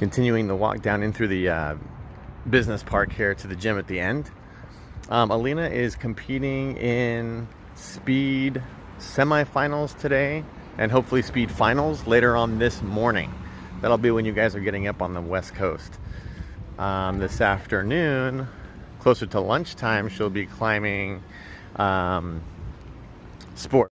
Continuing the walk down in through the business park here to the gym at the end. Alina is competing in speed semifinals today and hopefully speed finals later on this morning. That'll be when you guys are getting up on the West Coast. This afternoon, closer to lunchtime, she'll be climbing sport.